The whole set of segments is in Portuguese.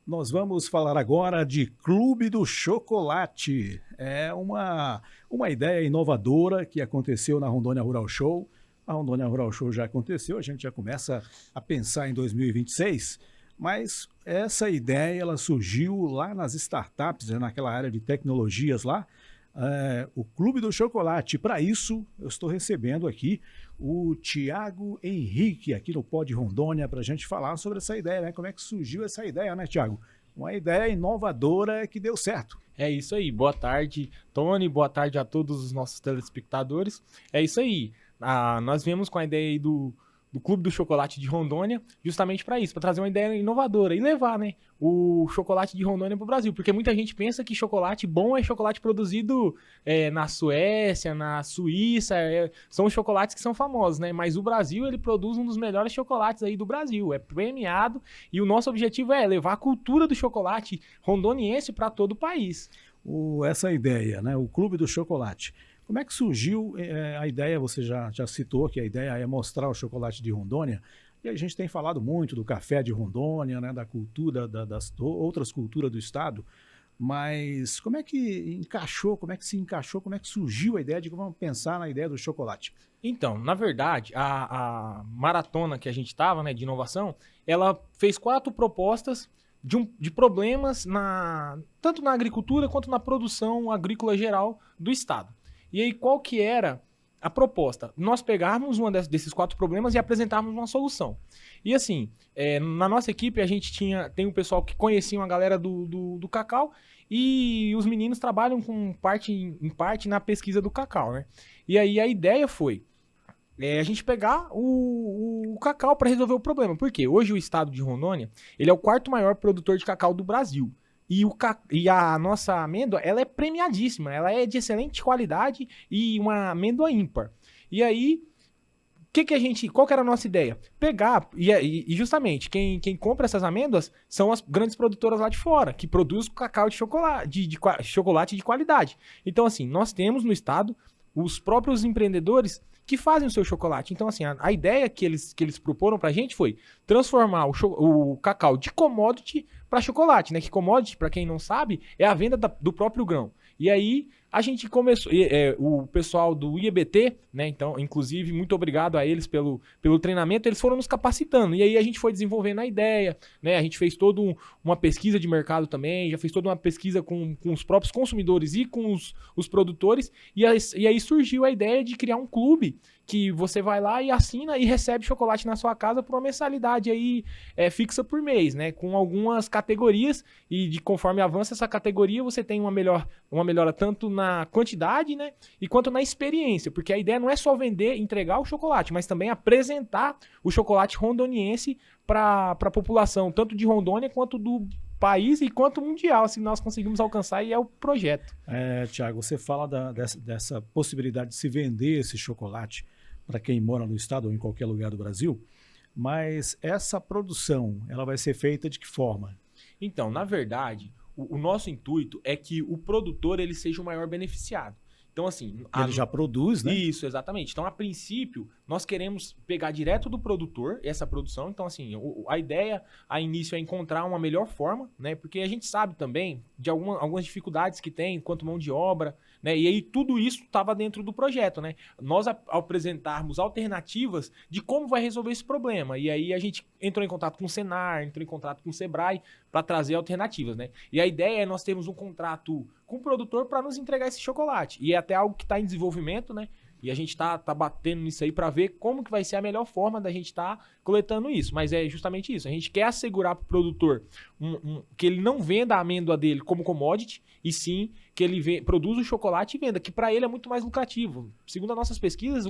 Nós vamos falar agora de Clube do Chocolate. É uma ideia inovadora que aconteceu na Rondônia Rural Show. A Rondônia Rural Show já aconteceu, a gente já começa a pensar em 2026, mas essa ideia ela surgiu lá nas startups, né, naquela área de tecnologias lá, o Clube do Chocolate. Para isso, eu estou recebendo aqui o Tiago Henrique, aqui no Pod Rondônia, para a gente falar sobre essa ideia, né? Como é que surgiu essa ideia, né, Tiago? Uma ideia inovadora que deu certo. É isso aí. Boa tarde, Tony. Boa tarde a todos os nossos telespectadores. É isso aí. Nós viemos com a ideia aí do Clube do Chocolate de Rondônia, justamente para isso, para trazer uma ideia inovadora e levar, né, o chocolate de Rondônia para o Brasil, porque muita gente pensa que chocolate bom é chocolate produzido na Suécia, na Suíça, são os chocolates que são famosos, né, mas o Brasil, ele produz um dos melhores chocolates aí do Brasil, é premiado, e o nosso objetivo é levar a cultura do chocolate rondoniense para todo o país. Essa ideia, né, o Clube do Chocolate. Como é que surgiu a ideia? Você já citou que a ideia é mostrar o chocolate de Rondônia, e a gente tem falado muito do café de Rondônia, né, da cultura, das outras culturas do estado, mas como é que encaixou, como é que surgiu a ideia de vamos pensar na ideia do chocolate? Então, na verdade, a maratona que a gente estava, né, de inovação, ela fez 4 propostas de problemas tanto na agricultura quanto na produção agrícola geral do estado. E aí, qual que era a proposta? Nós pegarmos desses 4 problemas e apresentarmos uma solução. E assim, na nossa equipe a gente tem um pessoal que conhecia uma galera do cacau, e os meninos trabalham em parte na pesquisa do cacau, né? E aí a ideia foi a gente pegar o cacau para resolver o problema. Porque hoje o estado de Rondônia, ele é o 4º maior produtor de cacau do Brasil. E a nossa amêndoa, ela é premiadíssima, ela é de excelente qualidade e uma amêndoa ímpar. E aí, qual que era a nossa ideia? Pegar, e justamente, quem compra essas amêndoas são as grandes produtoras lá de fora, que produzem cacau de chocolate de qualidade. Então, assim, nós temos no estado os próprios empreendedores que fazem o seu chocolate. Então, assim, a ideia que eles proporam pra gente foi transformar o cacau de commodity para chocolate, né? Que commodity, para quem não sabe, é a venda do próprio grão. E aí a gente começou, o pessoal do IEBT, né? Então, inclusive, muito obrigado a eles pelo treinamento, eles foram nos capacitando. E aí a gente foi desenvolvendo a ideia, né? A gente fez toda uma pesquisa de mercado também, já fez toda uma pesquisa com os próprios consumidores e com os produtores. E aí surgiu a ideia de criar um clube que você vai lá e assina e recebe chocolate na sua casa por uma mensalidade aí fixa por mês, né? Com algumas categorias, e conforme avança essa categoria, você tem uma melhora tanto na quantidade, né? E quanto na experiência, porque a ideia não é só vender, entregar o chocolate, mas também apresentar o chocolate rondoniense para a população, tanto de Rondônia quanto do país e quanto mundial, se nós conseguimos alcançar, e é o projeto. Tiago, você fala dessa possibilidade de se vender esse chocolate para quem mora no estado ou em qualquer lugar do Brasil, mas essa produção, ela vai ser feita de que forma? Então, na verdade, o nosso intuito é que o produtor ele seja o maior beneficiado. Então, assim... Ele já produz, né? Isso, exatamente. Então, a princípio, nós queremos pegar direto do produtor essa produção. Então, assim, a ideia, a início, é encontrar uma melhor forma, né? Porque a gente sabe também de algumas dificuldades que tem, quanto mão de obra, né? E aí, tudo isso estava dentro do projeto, né? Nós apresentarmos alternativas de como vai resolver esse problema. E aí, a gente entrou em contato com o Senar, entrou em contato com o Sebrae para trazer alternativas, né? E a ideia é nós termos um contrato com o produtor para nos entregar esse chocolate. E é até algo que está em desenvolvimento, né? E a gente tá batendo nisso aí para ver como que vai ser a melhor forma da gente estar coletando isso. Mas é justamente isso. A gente quer assegurar para o produtor que ele não venda a amêndoa dele como commodity, e sim que ele produza o chocolate e venda, que para ele é muito mais lucrativo. Segundo as nossas pesquisas,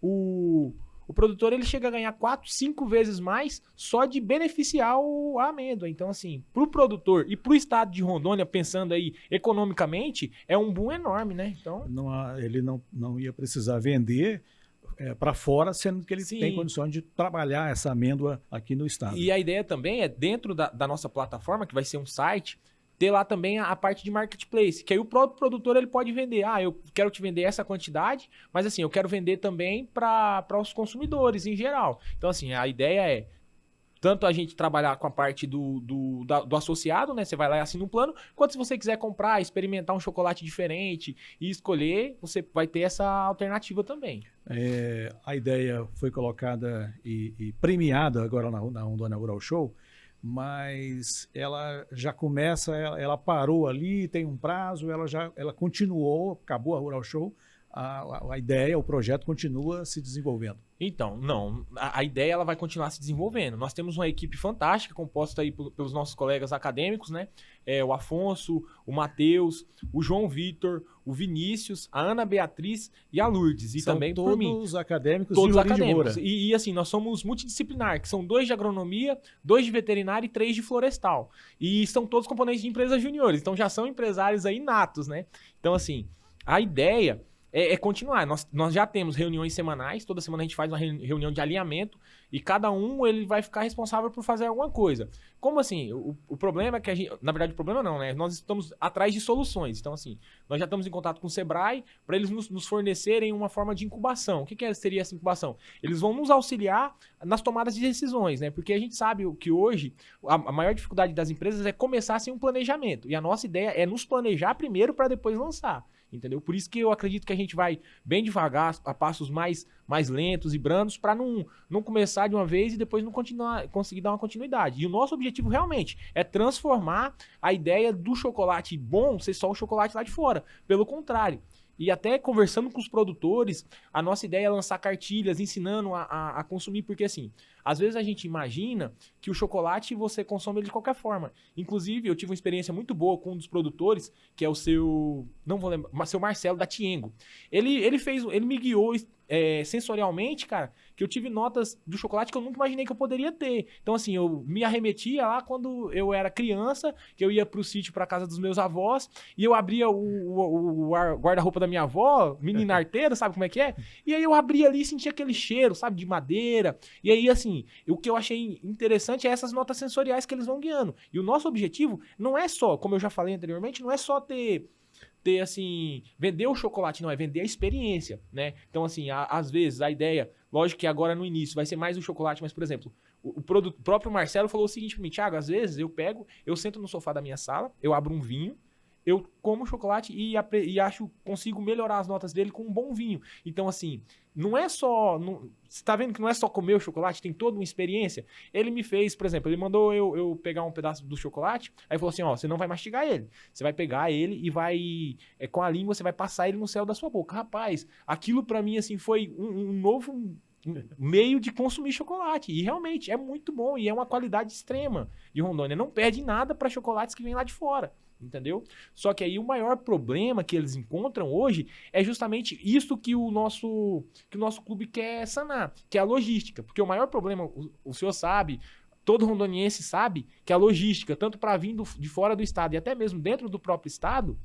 o produtor ele chega a ganhar 4, 5 vezes mais só de beneficiar a amêndoa. Então, assim, para o produtor e para o estado de Rondônia, pensando aí economicamente, é um boom enorme, né? Então, ele não ia precisar vender para fora, sendo que ele tem condições de trabalhar essa amêndoa aqui no estado. E a ideia também é, dentro da nossa plataforma, que vai ser um site, ter lá também a parte de marketplace, que aí o próprio produtor ele pode vender. Eu quero te vender essa quantidade, mas assim, eu quero vender também para os consumidores em geral. Então assim, a ideia é tanto a gente trabalhar com a parte do associado, né? Você vai lá e assina um plano, quanto se você quiser comprar, experimentar um chocolate diferente e escolher, você vai ter essa alternativa também. A ideia foi colocada e premiada agora na Rondônia Rural Show, mas ela já começa, ela parou ali, tem um prazo, ela continuou, acabou a Rural Show, a ideia, o projeto continua se desenvolvendo. Então, não, a ideia ela vai continuar se desenvolvendo. Nós temos uma equipe fantástica, composta aí pelos nossos colegas acadêmicos, né? O Afonso, o Matheus, o João Vitor, o Vinícius, a Ana Beatriz e a Lourdes. E São também por mim. todos acadêmicos Todos de Rolim de acadêmicos. Moura. E assim, nós somos multidisciplinar, que são 2 de agronomia, 2 de veterinária e 3 de florestal. E são todos componentes de empresas juniores, então já são empresários aí natos, né? Então assim, a ideia é continuar. Nós já temos reuniões semanais, toda semana a gente faz uma reunião de alinhamento e cada um ele vai ficar responsável por fazer alguma coisa. Como assim? O problema é que a gente... Na verdade, o problema não, né? Nós estamos atrás de soluções. Então, assim, nós já estamos em contato com o Sebrae para eles nos fornecerem uma forma de incubação. O que seria essa incubação? Eles vão nos auxiliar nas tomadas de decisões, né? Porque a gente sabe que hoje a maior dificuldade das empresas é começar sem um planejamento. E a nossa ideia é nos planejar primeiro para depois lançar. Entendeu? Por isso que eu acredito que a gente vai bem devagar, a passos mais lentos e brandos, para não começar de uma vez e depois não conseguir dar uma continuidade. E o nosso objetivo realmente é transformar a ideia do chocolate bom ser só o chocolate lá de fora. Pelo contrário. E até conversando com os produtores, a nossa ideia é lançar cartilhas ensinando a consumir, porque assim, às vezes a gente imagina que o chocolate você consome ele de qualquer forma. Inclusive, eu tive uma experiência muito boa com um dos produtores, que é o seu, não vou lembrar, seu Marcelo da Tiengo. Ele me guiou sensorialmente, cara, que eu tive notas do chocolate que eu nunca imaginei que eu poderia ter. Então, assim, eu me arremetia lá quando eu era criança, que eu ia pro sítio, pra casa dos meus avós, e eu abria o guarda-roupa da minha avó, menina arteira, sabe como é que é? E aí eu abria ali e sentia aquele cheiro, sabe, de madeira. E aí, assim, o que eu achei interessante é essas notas sensoriais que eles vão guiando. E o nosso objetivo não é só, como eu já falei anteriormente, não é só ter assim, vender o chocolate, não, é vender a experiência, né? Então, assim, às vezes a ideia, lógico que agora no início vai ser mais o chocolate, mas, por exemplo, o próprio Marcelo falou o seguinte pra mim: Thiago, às vezes eu sento no sofá da minha sala, eu abro um vinho, eu como chocolate e consigo melhorar as notas dele com um bom vinho. Então, assim, não é só... Você tá vendo que não é só comer o chocolate, tem toda uma experiência? Ele me fez, por exemplo, ele mandou eu pegar um pedaço do chocolate, aí falou assim, ó, você não vai mastigar ele. Você vai pegar ele e vai... com a língua, você vai passar ele no céu da sua boca. Rapaz, aquilo pra mim, assim, foi um novo... meio de consumir chocolate. E realmente é muito bom e é uma qualidade extrema de Rondônia. Não perde nada para chocolates que vêm lá de fora. Entendeu? Só que aí o maior problema que eles encontram hoje é justamente isso que o nosso clube quer sanar, que é a logística. Porque o maior problema, o senhor sabe, todo rondoniense sabe, que a logística, tanto para vir de fora do estado e até mesmo dentro do próprio estado,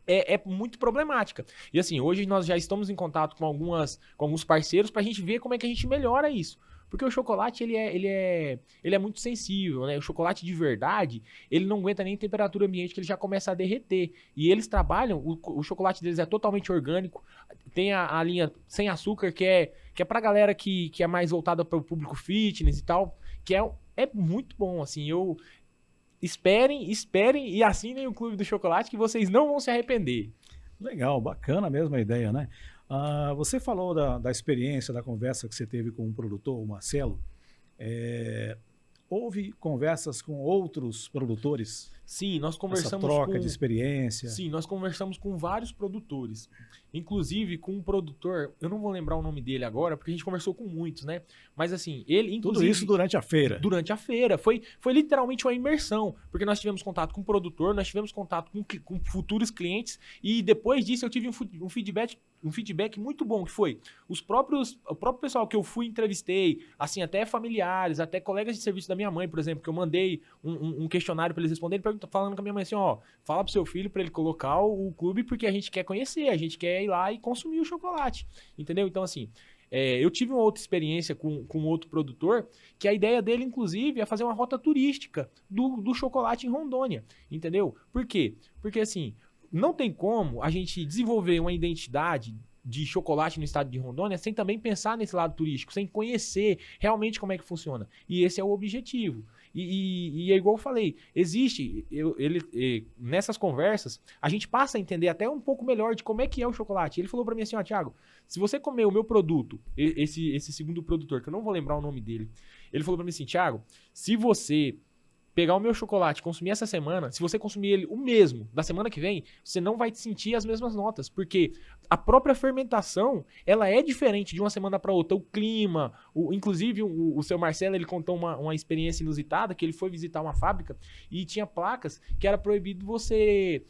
é muito problemática. E assim, hoje nós já estamos em contato com alguns parceiros para a gente ver como é que a gente melhora isso. Porque o chocolate, ele é muito sensível, né? O chocolate de verdade, ele não aguenta nem temperatura ambiente, que ele já começa a derreter. E eles trabalham, o chocolate deles é totalmente orgânico, tem a linha sem açúcar, que é pra galera que é mais voltada para o público fitness e tal, que é muito bom, assim, Esperem e assinem o Clube do Chocolate, que vocês não vão se arrepender. Legal, bacana mesmo a ideia, né? Você falou da experiência, da conversa que você teve com o produtor, o Marcelo. Houve conversas com outros produtores? Sim, nós conversamos essa troca de experiência? Sim, nós conversamos com vários produtores. Inclusive com um produtor, eu não vou lembrar o nome dele agora, porque a gente conversou com muitos, né? Mas assim, ele inclusive... Tudo isso durante a feira? Durante a feira. Foi literalmente uma imersão, porque nós tivemos contato com o produtor, nós tivemos contato com futuros clientes, e depois disso eu tive um feedback muito bom, que foi o próprio pessoal que eu entrevistei, assim, até familiares, até colegas de serviço da minha mãe, por exemplo, que eu mandei um questionário para eles responderem, falando com a minha mãe assim, ó, fala pro seu filho para ele colocar o clube, porque a gente quer conhecer, a gente quer ir lá e consumir o chocolate, entendeu? Então, assim, eu tive uma outra experiência com outro produtor, que a ideia dele, inclusive, é fazer uma rota turística do chocolate em Rondônia, entendeu? Por quê? Porque, assim, não tem como a gente desenvolver uma identidade de chocolate no estado de Rondônia sem também pensar nesse lado turístico, sem conhecer realmente como é que funciona. E esse é o objetivo. E é igual eu falei, existe, nessas conversas, a gente passa a entender até um pouco melhor de como é que é o chocolate. Ele falou pra mim assim, ó, Thiago, se você comer o meu produto, esse segundo produtor, que eu não vou lembrar o nome dele, ele falou pra mim assim, Thiago, se você pegar o meu chocolate e consumir essa semana, se você consumir ele o mesmo da semana que vem, você não vai sentir as mesmas notas, porque a própria fermentação, ela é diferente de uma semana para outra. O clima, inclusive o seu Marcelo, ele contou uma experiência inusitada, que ele foi visitar uma fábrica e tinha placas que era proibido você,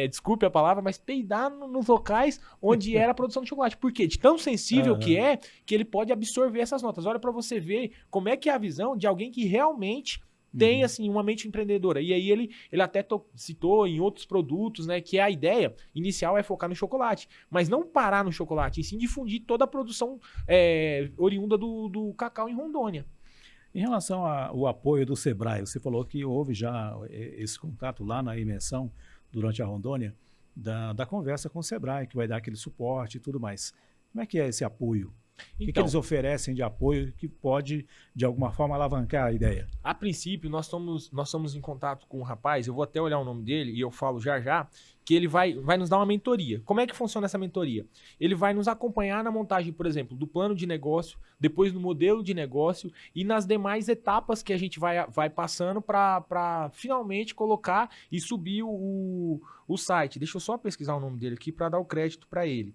desculpe a palavra, mas peidar nos locais onde era a produção de chocolate. Por quê? De tão sensível que é, que ele pode absorver essas notas. Olha para você ver como é que é a visão de alguém que realmente tem, assim, uma mente empreendedora. E aí ele até citou em outros produtos, né, que a ideia inicial é focar no chocolate, mas não parar no chocolate, e sim difundir toda a produção oriunda do cacau em Rondônia. Em relação ao apoio do Sebrae, você falou que houve já esse contato lá na imersão, durante a Rondônia, da conversa com o Sebrae, que vai dar aquele suporte e tudo mais. Como é que é esse apoio? O que eles oferecem de apoio que pode, de alguma forma, alavancar a ideia? A princípio, nós somos em contato com um rapaz, eu vou até olhar o nome dele e eu falo já, que ele vai nos dar uma mentoria. Como é que funciona essa mentoria? Ele vai nos acompanhar na montagem, por exemplo, do plano de negócio, depois do modelo de negócio e nas demais etapas que a gente vai passando para finalmente colocar e subir o site. Deixa eu só pesquisar o nome dele aqui para dar o crédito para ele.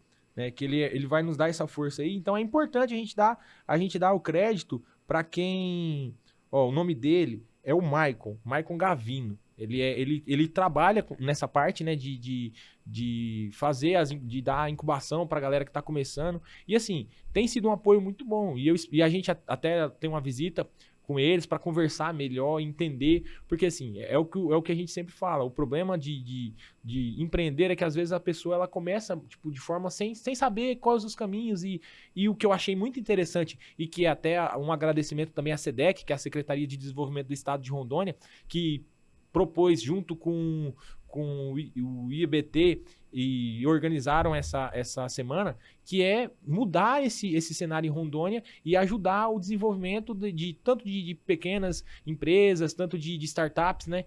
Que ele vai nos dar essa força aí. Então é importante a gente dar o crédito para quem... Ó, o nome dele é o Maicon Gavino. Ele trabalha nessa parte, né, de fazer, de dar incubação para a galera que está começando. E assim, tem sido um apoio muito bom. E a gente até tem uma visita com eles para conversar melhor, entender, porque assim, é o que a gente sempre fala, o problema de empreender é que às vezes a pessoa ela começa tipo, de forma sem saber quais os caminhos e o que eu achei muito interessante e que é até um agradecimento também à SEDEC, que é a Secretaria de Desenvolvimento do Estado de Rondônia, que propôs junto com o IEBT e organizaram essa semana, que é mudar esse cenário em Rondônia e ajudar o desenvolvimento tanto de pequenas empresas, tanto de startups, né?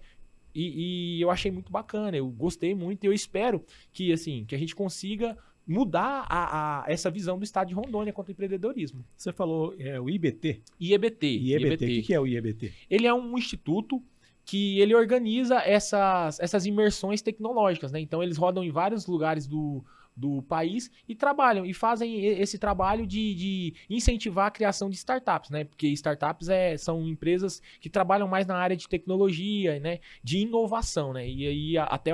E eu achei muito bacana, eu gostei muito e eu espero que a gente consiga mudar essa visão do estado de Rondônia quanto ao empreendedorismo. Você falou o IBT? IEBT. O que é o IEBT? Ele é um instituto que ele organiza essas imersões tecnológicas, né? Então eles rodam em vários lugares do país e trabalham, e fazem esse trabalho de incentivar a criação de startups, né? Porque startups são empresas que trabalham mais na área de tecnologia, né? De inovação, né? E aí até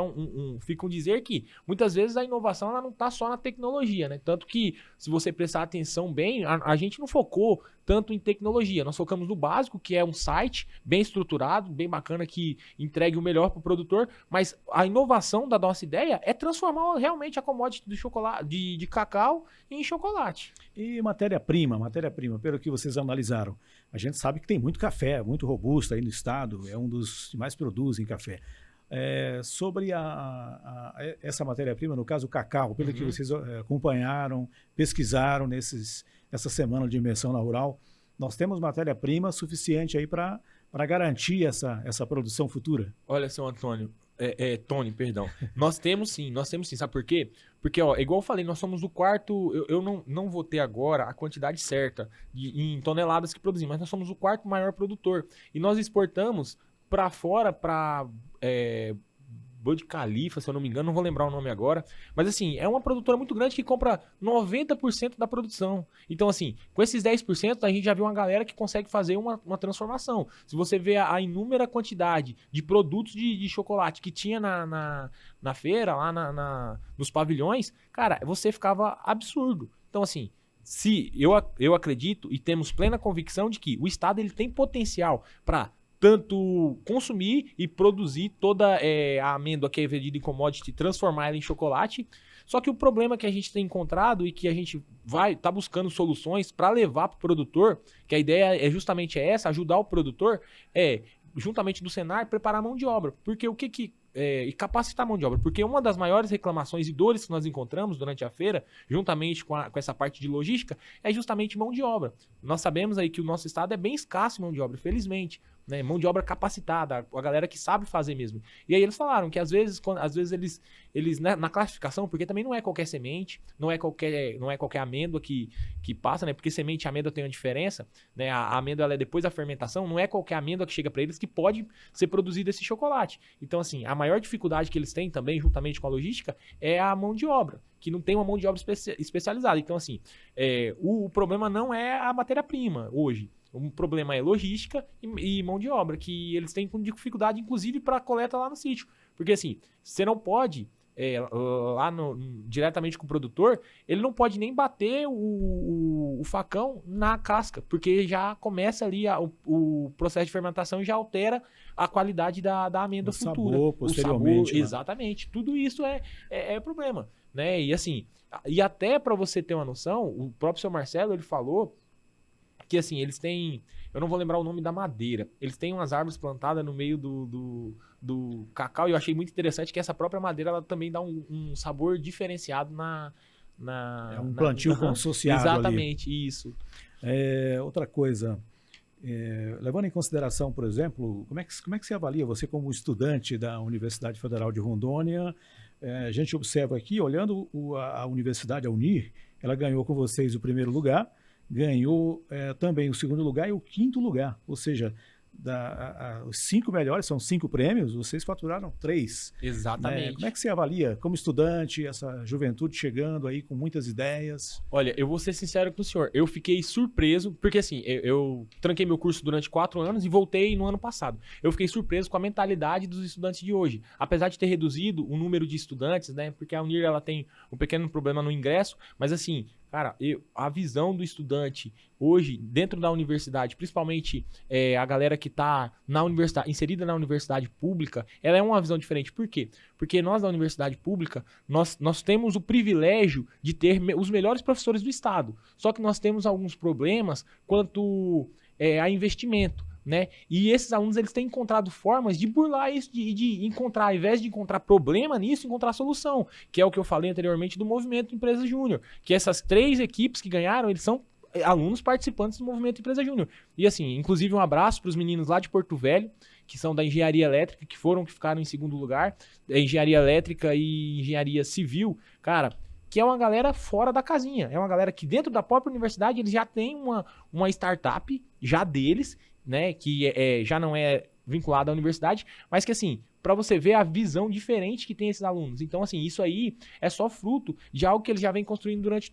ficam dizer que muitas vezes a inovação ela não está só na tecnologia, né? Tanto que se você prestar atenção bem, a gente não focou tanto em tecnologia. Nós focamos no básico, que é um site bem estruturado, bem bacana, que entregue o melhor para o produtor, mas a inovação da nossa ideia é transformar realmente a commodity do chocolate, de cacau em chocolate. E matéria-prima, pelo que vocês analisaram, a gente sabe que tem muito café, muito robusto aí no estado, é um dos que mais produzem café. Sobre essa matéria-prima, no caso o cacau, pelo que vocês acompanharam, pesquisaram nessa semana de imersão na Rural, nós temos matéria-prima suficiente aí para garantir essa produção futura? Olha, seu Antônio, Tony, perdão. Nós temos sim, sabe por quê? Porque, ó, igual eu falei, nós somos o quarto, eu não vou ter agora a quantidade certa em toneladas que produzimos, mas nós somos o quarto maior produtor. E nós exportamos para fora, para Burj Khalifa, se eu não me engano, não vou lembrar o nome agora, mas assim, é uma produtora muito grande que compra 90% da produção. Então assim, com esses 10% a gente já viu uma galera que consegue fazer uma transformação. Se você vê a inúmera quantidade de produtos de chocolate que tinha na feira, lá nos pavilhões, cara, você ficava absurdo. Então assim, se eu acredito e temos plena convicção de que o Estado ele tem potencial para tanto consumir e produzir toda a amêndoa que é vendida em commodity, transformar ela em chocolate. Só que o problema que a gente tem encontrado e que a gente tá buscando soluções para levar para o produtor, que a ideia é justamente essa, ajudar o produtor, juntamente do Senar, preparar a mão de obra. Porque o que e capacitar a mão de obra, porque uma das maiores reclamações e dores que nós encontramos durante a feira, juntamente com essa parte de logística, é justamente mão de obra. Nós sabemos aí que o nosso estado é bem escasso em mão de obra, felizmente, né? Mão de obra capacitada, a galera que sabe fazer mesmo. E aí eles falaram que às vezes eles né, na classificação, porque também não é qualquer semente, não é qualquer amêndoa que passa, né? Porque semente e amêndoa tem uma diferença, né? A amêndoa ela é depois da fermentação, não é qualquer amêndoa que chega para eles que pode ser produzido esse chocolate. Então, assim, a maior dificuldade que eles têm também, juntamente com a logística, é a mão de obra, que não tem uma mão de obra especializada. Então, assim, o problema não é a matéria-prima hoje. O problema é logística e mão de obra, que eles têm dificuldade, inclusive, para a coleta lá no sítio. Porque, assim, você não pode, lá diretamente com o produtor, ele não pode nem bater o facão na casca, porque já começa ali o processo de fermentação e já altera a qualidade da amêndoa futura. Sabor, posteriormente. O sabor, exatamente. Tudo isso é problema, né? E, assim, e até para você ter uma noção, o próprio seu Marcelo, ele falou que, assim, eles têm... Eu não vou lembrar o nome da madeira. Eles têm umas árvores plantadas no meio do cacau, e eu achei muito interessante que essa própria madeira, ela também dá um sabor diferenciado é um plantio consociado. Exatamente, ali. Isso. Outra coisa, levando em consideração, por exemplo, como é que você avalia, você como estudante da Universidade Federal de Rondônia, a gente observa aqui, olhando a universidade, a Unir, ela ganhou com vocês o primeiro lugar, ganhou também o segundo lugar e o quinto lugar, ou seja, os 5 melhores, são 5 prêmios, vocês faturaram 3. Exatamente. Né? Como é que você avalia, como estudante, essa juventude chegando aí com muitas ideias? Olha, eu vou ser sincero com o senhor, eu fiquei surpreso, porque assim, eu tranquei meu curso durante 4 anos e voltei no ano passado. Eu fiquei surpreso com a mentalidade dos estudantes de hoje. Apesar de ter reduzido o número de estudantes, né, porque a Unir ela tem um pequeno problema no ingresso, mas assim... Cara, a visão do estudante hoje, dentro da universidade, principalmente a galera que está na universidade, inserida na universidade pública, ela é uma visão diferente. Por quê? Porque nós, da universidade pública, nós temos o privilégio de ter os melhores professores do estado. Só que nós temos alguns problemas quanto a investimento. Né? E esses alunos eles têm encontrado formas de burlar isso, de encontrar, ao invés de encontrar problema nisso, encontrar solução, que é o que eu falei anteriormente do movimento Empresa Júnior, que essas 3 equipes que ganharam, eles são alunos participantes do movimento Empresa Júnior. E assim, inclusive um abraço para os meninos lá de Porto Velho, que são da engenharia elétrica, que ficaram em segundo lugar, engenharia elétrica e engenharia civil, cara, que é uma galera fora da casinha, é uma galera que dentro da própria universidade eles já têm uma startup já deles, né, que já não é vinculado à universidade, mas que assim, para você ver a visão diferente que tem esses alunos. Então, assim, isso aí é só fruto de algo que eles já vem construindo durante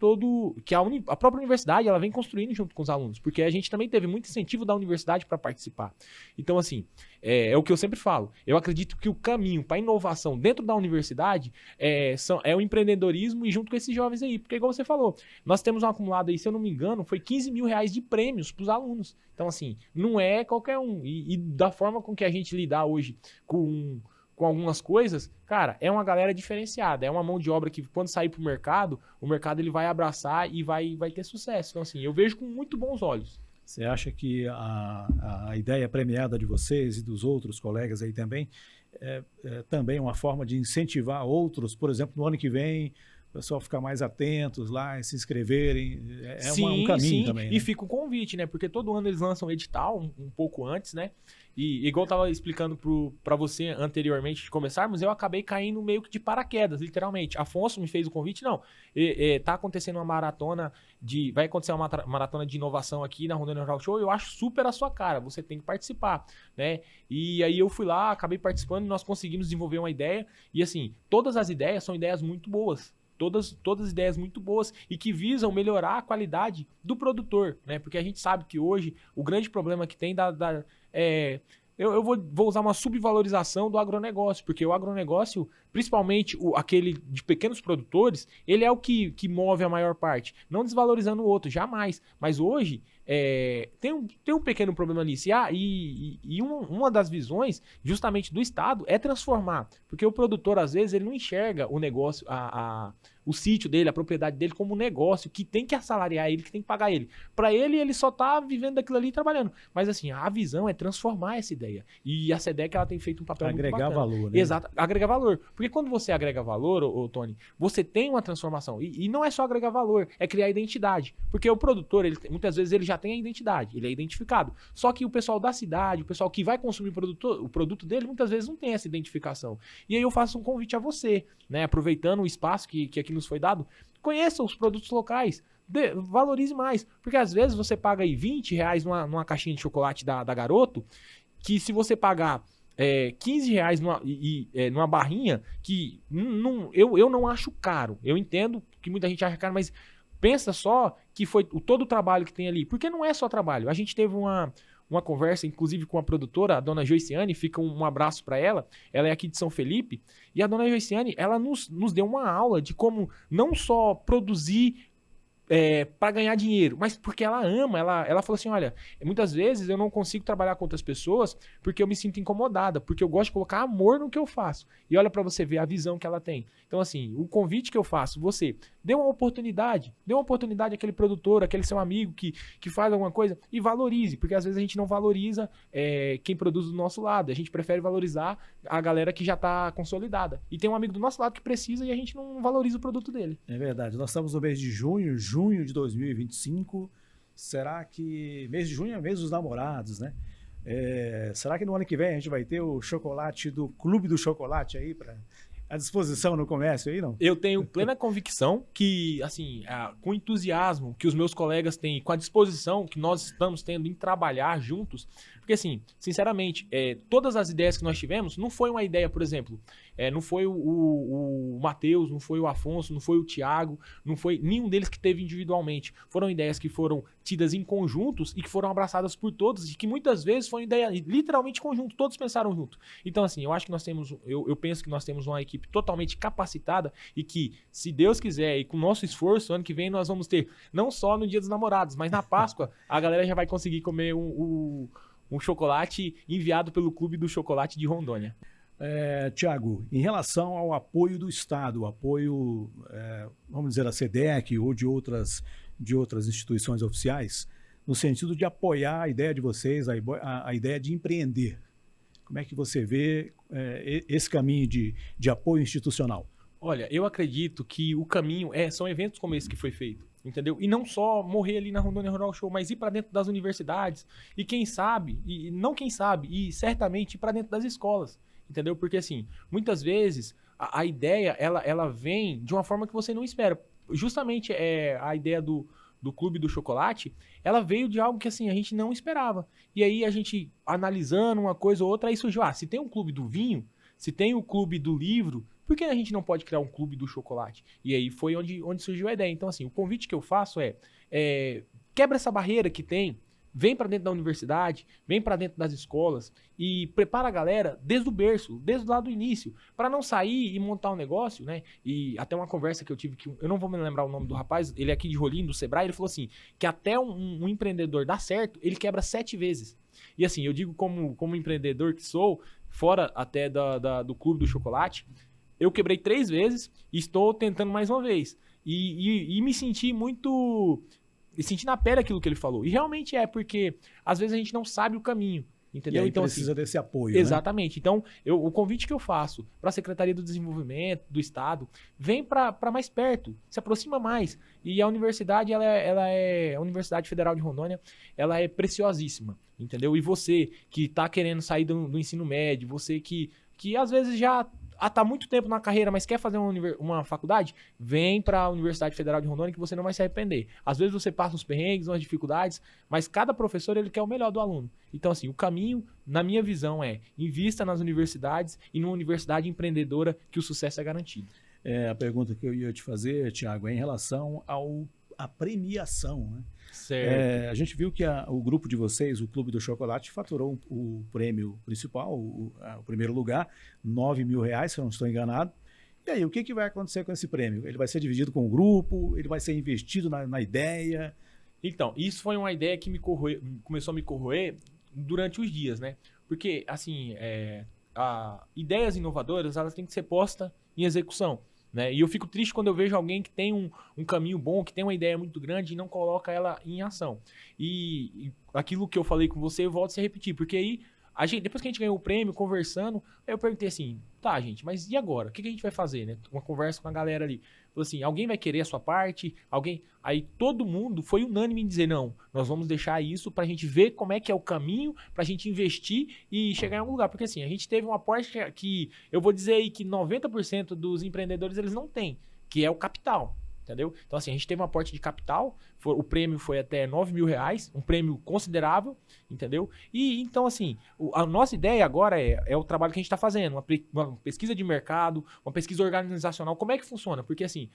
que a própria universidade ela vem construindo junto com os alunos, porque a gente também teve muito incentivo da universidade para participar. Então, assim, é o que eu sempre falo. Eu acredito que o caminho para inovação dentro da universidade é o empreendedorismo e junto com esses jovens aí, porque igual você falou, nós temos um acumulado aí, se eu não me engano, foi R$15 mil de prêmios para os alunos. Então, assim, não é qualquer um. E da forma com que a gente lidar hoje com algumas coisas, cara, é uma galera diferenciada, é uma mão de obra que quando sair pro mercado, o mercado ele vai abraçar e vai ter sucesso. Então, assim, eu vejo com muito bons olhos. Você acha que a ideia premiada de vocês e dos outros colegas aí também é também uma forma de incentivar outros, por exemplo, no ano que vem, o pessoal ficar mais atentos lá e se inscreverem, um caminho também, né? E fica o convite, né? Porque todo ano eles lançam edital um pouco antes, né? E igual eu tava explicando para você anteriormente de começarmos, eu acabei caindo meio que de paraquedas, literalmente. Afonso me fez o convite, não. Tá acontecendo uma maratona vai acontecer uma maratona de inovação aqui na Rondônia Rural Show, eu acho super a sua cara, você tem que participar, né? E aí eu fui lá, acabei participando e nós conseguimos desenvolver uma ideia. E assim, todas as ideias são ideias muito boas. Todas ideias muito boas e que visam melhorar a qualidade do produtor, né? Porque a gente sabe que hoje o grande problema que tem eu vou usar uma subvalorização do agronegócio, porque o agronegócio, principalmente aquele de pequenos produtores, ele é o que move a maior parte, não desvalorizando o outro, jamais. Mas hoje tem um pequeno problema nisso. E uma das visões, justamente do Estado, é transformar, porque o produtor, às vezes, ele não enxerga o negócio, o sítio dele, a propriedade dele como um negócio que tem que assalariar ele, que tem que pagar ele. Para ele só tá vivendo daquilo ali e trabalhando. Mas assim, a visão é transformar essa ideia. E a SEDEC, ela tem feito um papel muito bacana. Agregar valor, né? Exato, agregar valor. Porque quando você agrega valor, ô Tony, você tem uma transformação. E não é só agregar valor, é criar identidade. Porque o produtor, muitas vezes ele já tem a identidade, ele é identificado. Só que o pessoal da cidade, o pessoal que vai consumir o produto dele, muitas vezes não tem essa identificação. E aí eu faço um convite a você, né? Aproveitando o espaço que aqui nos foi dado, conheça os produtos locais. Valorize mais. Porque às vezes você paga aí R$20 numa caixinha de chocolate da Garoto, que se você pagar R$15 numa barrinha, que eu não acho caro. Eu entendo que muita gente acha caro, mas pensa só que foi todo o trabalho que tem ali. Porque não é só trabalho. A gente teve uma conversa, inclusive, com a produtora, a dona Joiciane, fica um abraço para ela. Ela é aqui de São Felipe. E a dona Joiciane, ela nos deu uma aula de como não só produzir para ganhar dinheiro, mas porque ela ama, ela falou assim, olha, muitas vezes eu não consigo trabalhar com outras pessoas porque eu me sinto incomodada, porque eu gosto de colocar amor no que eu faço. E olha para você ver a visão que ela tem. Então assim, o convite que eu faço, você dê uma oportunidade àquele produtor, aquele seu amigo que faz alguma coisa e valorize, porque às vezes a gente não valoriza quem produz do nosso lado, a gente prefere valorizar a galera que já está consolidada. E tem um amigo do nosso lado que precisa e a gente não valoriza o produto dele. É verdade. Nós estamos no mês de junho de 2025. Será que... Mês de junho é mês dos namorados, né? Será que no ano que vem a gente vai ter o chocolate do Clube do Chocolate aí à disposição no comércio aí, não? Eu tenho plena convicção que, assim, com o entusiasmo que os meus colegas têm, com a disposição que nós estamos tendo em trabalhar juntos, porque, assim, sinceramente, todas as ideias que nós tivemos, não foi uma ideia, por exemplo, não foi o Matheus, não foi o Afonso, não foi o Thiago, não foi nenhum deles que teve individualmente. Foram ideias que foram tidas em conjuntos e que foram abraçadas por todos e que muitas vezes foi uma ideia literalmente conjunto, todos pensaram junto. Então, assim, eu acho que nós temos, eu penso que nós temos uma equipe totalmente capacitada e que, se Deus quiser e com o nosso esforço, ano que vem nós vamos ter, não só no Dia dos Namorados, mas na Páscoa, a galera já vai conseguir comer um chocolate enviado pelo Clube do Chocolate de Rondônia. Tiago, em relação ao apoio do Estado, o apoio, vamos dizer, a SEDEC ou de outras instituições oficiais, no sentido de apoiar a ideia de vocês, a ideia de empreender. Como é que você vê esse caminho de apoio institucional? Olha, eu acredito que o caminho são eventos como esse que foi feito, entendeu? E não só morrer ali na Rondônia Rural Show, mas ir para dentro das universidades e quem sabe, e certamente ir para dentro das escolas, entendeu? Porque assim, muitas vezes a ideia ela vem de uma forma que você não espera. Justamente a ideia do Clube do Chocolate, ela veio de algo que assim a gente não esperava. E aí a gente analisando uma coisa ou outra, aí surgiu, se tem um clube do vinho, se tem o clube do livro, por que a gente não pode criar um clube do chocolate? E aí foi onde surgiu a ideia. Então assim, o convite que eu faço quebra essa barreira que tem, vem para dentro da universidade, vem para dentro das escolas e prepara a galera desde o berço, desde lá do início, para não sair e montar um negócio, né? E até uma conversa que eu tive, que eu não vou me lembrar o nome do rapaz, ele é aqui de Rolim, do Sebrae, ele falou assim, que até um empreendedor dar certo, ele quebra 7 vezes. E assim, eu digo como empreendedor que sou, fora até do Clube do Chocolate, eu quebrei 3 vezes e estou tentando mais uma vez. E me senti muito... E senti na pele aquilo que ele falou. E realmente porque às vezes a gente não sabe o caminho, entendeu? E aí então precisa desse apoio, exatamente. Né? Então, o convite que eu faço para a Secretaria do Desenvolvimento do Estado, vem para mais perto, se aproxima mais. E a universidade, a Universidade Federal de Rondônia, ela é preciosíssima, entendeu? E você que está querendo sair do ensino médio, você que às vezes já está há muito tempo na carreira, mas quer fazer uma faculdade, vem para a Universidade Federal de Rondônia que você não vai se arrepender. Às vezes você passa uns perrengues, umas dificuldades, mas cada professor ele quer o melhor do aluno. Então assim, o caminho, na minha visão, invista nas universidades e numa universidade empreendedora que o sucesso é garantido. A pergunta que eu ia te fazer, Tiago, é em relação à premiação, né? Certo. A gente viu que o grupo de vocês, o Clube do Chocolate, faturou o prêmio principal, o primeiro lugar, R$9 mil, se eu não estou enganado. E aí, o que vai acontecer com esse prêmio? Ele vai ser dividido com o grupo? Ele vai ser investido na ideia? Então, isso foi uma ideia que começou a me corroer durante os dias, né? Porque, assim, ideias inovadoras, elas têm que ser postas em execução. né? E eu fico triste quando eu vejo alguém que tem um caminho bom, que tem uma ideia muito grande e não coloca ela em ação. E aquilo que eu falei com você, eu volto a se repetir, porque aí, depois que a gente ganhou o prêmio, conversando, aí eu perguntei assim, tá, gente, mas e agora? O que a gente vai fazer, né? Uma conversa com a galera ali. Falei assim, alguém vai querer a sua parte? Alguém? Aí todo mundo foi unânime em dizer, não, nós vamos deixar isso pra gente ver como é que é o caminho, pra gente investir e chegar em algum lugar. Porque assim, a gente teve um aporte que eu vou dizer aí que 90% dos empreendedores eles não têm, que é o capital. Entendeu? Então, assim, a gente teve um aporte de capital, o prêmio foi até R$9 mil, um prêmio considerável, entendeu? E, então, assim, a nossa ideia agora é o trabalho que a gente está fazendo, uma pesquisa de mercado, uma pesquisa organizacional. Como é que funciona? Porque, assim,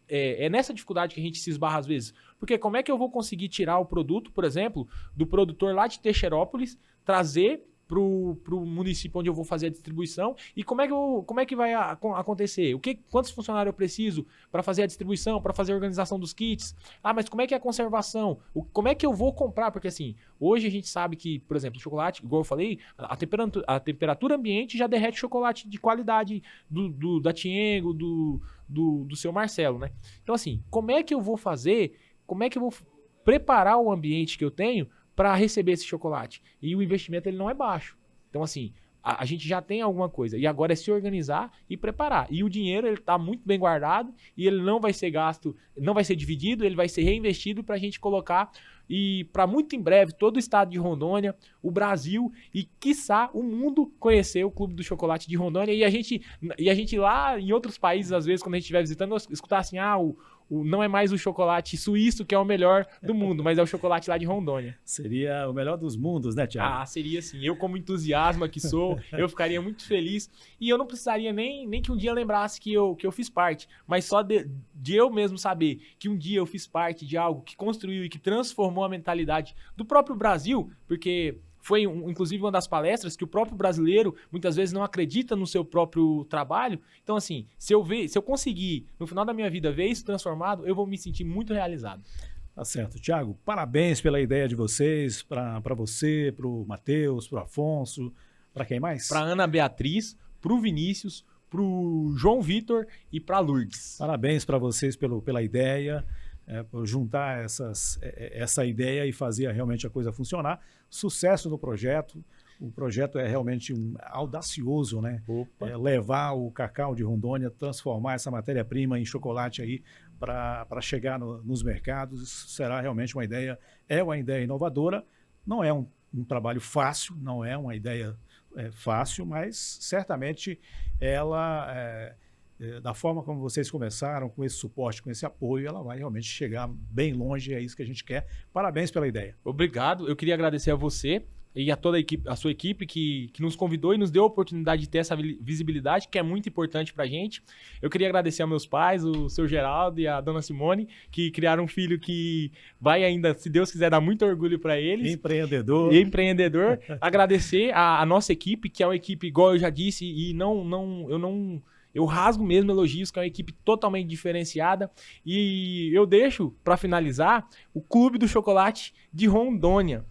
é nessa dificuldade que a gente se esbarra às vezes. Porque como é que eu vou conseguir tirar o produto, por exemplo, do produtor lá de Teixeirópolis, trazer pro município onde eu vou fazer a distribuição e como é que vai acontecer? Quantos funcionários eu preciso para fazer a distribuição, para fazer a organização dos kits? Ah, mas como é que é a conservação? Como é que eu vou comprar? Porque assim, hoje a gente sabe que, por exemplo, o chocolate, igual eu falei, a temperatura ambiente já derrete chocolate de qualidade da Tiengo, do seu Marcelo, né? Então assim, como é que eu vou fazer? Como é que eu vou preparar o ambiente que eu tenho para receber esse chocolate? E o investimento ele não é baixo. Então, assim, a gente já tem alguma coisa. E agora é se organizar e preparar. E o dinheiro ele está muito bem guardado e ele não vai ser gasto, não vai ser dividido, ele vai ser reinvestido para a gente colocar e para muito em breve todo o estado de Rondônia, o Brasil e, quiçá, o mundo conhecer o Clube do Chocolate de Rondônia. E a gente lá em outros países, às vezes, quando a gente estiver visitando, escutar assim, não é mais o chocolate suíço que é o melhor do mundo, mas é o chocolate lá de Rondônia. Seria o melhor dos mundos, né, Thiago? Ah, seria sim. Eu, como entusiasmo que sou, eu ficaria muito feliz. E eu não precisaria nem que um dia lembrasse que eu fiz parte, mas só de eu mesmo saber que um dia eu fiz parte de algo que construiu e que transformou a mentalidade do próprio Brasil, porque foi, inclusive, uma das palestras que o próprio brasileiro muitas vezes não acredita no seu próprio trabalho. Então, assim, se eu conseguir, no final da minha vida, ver isso transformado, eu vou me sentir muito realizado. Tá certo. Thiago, parabéns pela ideia de vocês, para você, para o Matheus, para o Afonso, para quem mais? Para Ana Beatriz, para o Vinícius, para o João Vitor e para a Lourdes. Parabéns para vocês pela ideia. Por juntar essa ideia e fazer realmente a coisa funcionar. Sucesso no projeto. O projeto é realmente audacioso, né? Levar o cacau de Rondônia, transformar essa matéria-prima em chocolate aí para chegar nos mercados. Isso será realmente uma ideia inovadora. Não é um trabalho fácil, não é uma ideia fácil, mas certamente ela... da forma como vocês começaram, com esse suporte, com esse apoio, ela vai realmente chegar bem longe, é isso que a gente quer. Parabéns pela ideia. Obrigado, eu queria agradecer a você e a toda a sua equipe que nos convidou e nos deu a oportunidade de ter essa visibilidade, que é muito importante pra gente. Eu queria agradecer aos meus pais, o seu Geraldo e a dona Simone, que criaram um filho que vai ainda, se Deus quiser, dar muito orgulho para eles. Empreendedor. Agradecer a nossa equipe, que é uma equipe, igual eu já disse, e eu rasgo mesmo elogios, que é uma equipe totalmente diferenciada. E eu deixo, para finalizar, o Clube do Chocolate de Rondônia.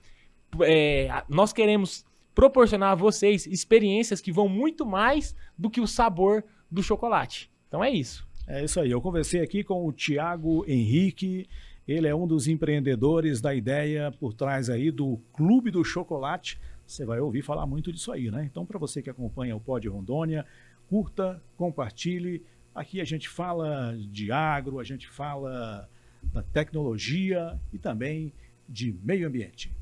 Nós queremos proporcionar a vocês experiências que vão muito mais do que o sabor do chocolate. Então é isso. É isso aí. Eu conversei aqui com o Thiago Henrique. Ele é um dos empreendedores da ideia por trás aí do Clube do Chocolate. Você vai ouvir falar muito disso aí, né? Então, para você que acompanha o Pod Rondônia, curta, compartilhe. Aqui a gente fala de agro, a gente fala da tecnologia e também de meio ambiente.